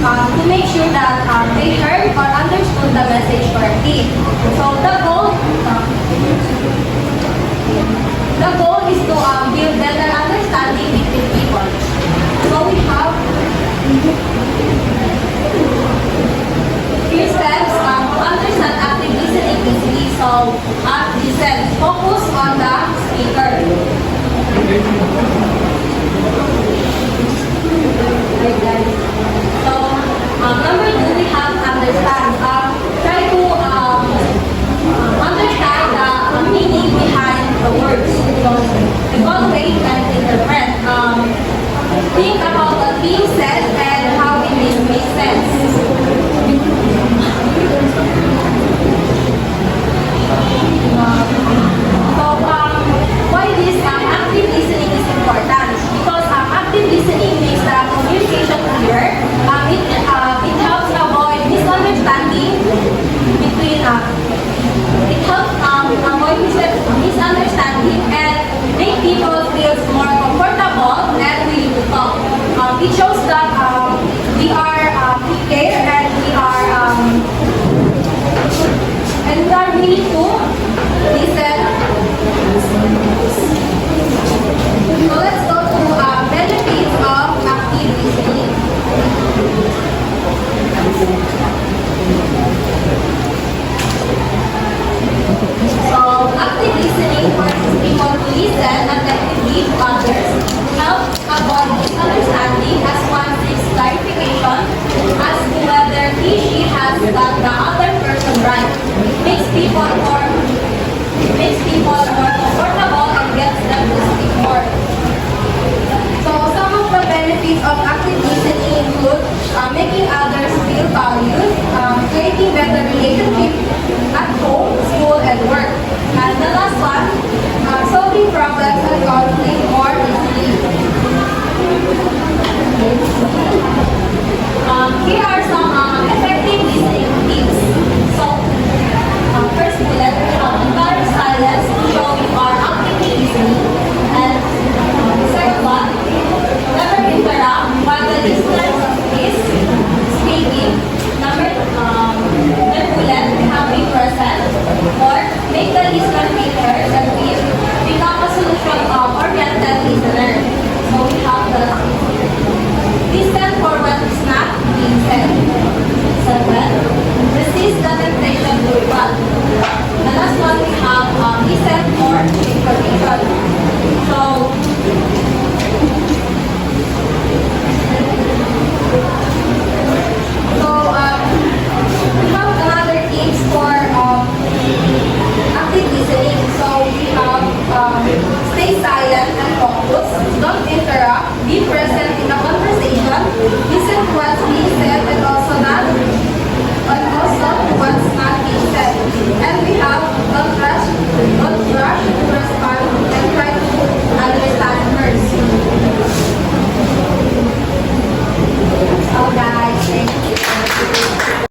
to make sure that they heard or understood the message correctly. So the goal is to build better understanding between people. So we have few steps to understand active listening easily. So as we said, focus on the speaker. Right, guys. So number 2, we have understand. Try to understand the meaning behind the words. So evaluate and interpret. Think about what being said and how it makes sense. Why this active listening is important? Because active listening makes the communication clear. It helps avoid misunderstanding between. It helps avoid misunderstanding and make people feel more comfortable and willing to talk. It shows that we care and we are willing to listen. So let's go to benefits of active listening.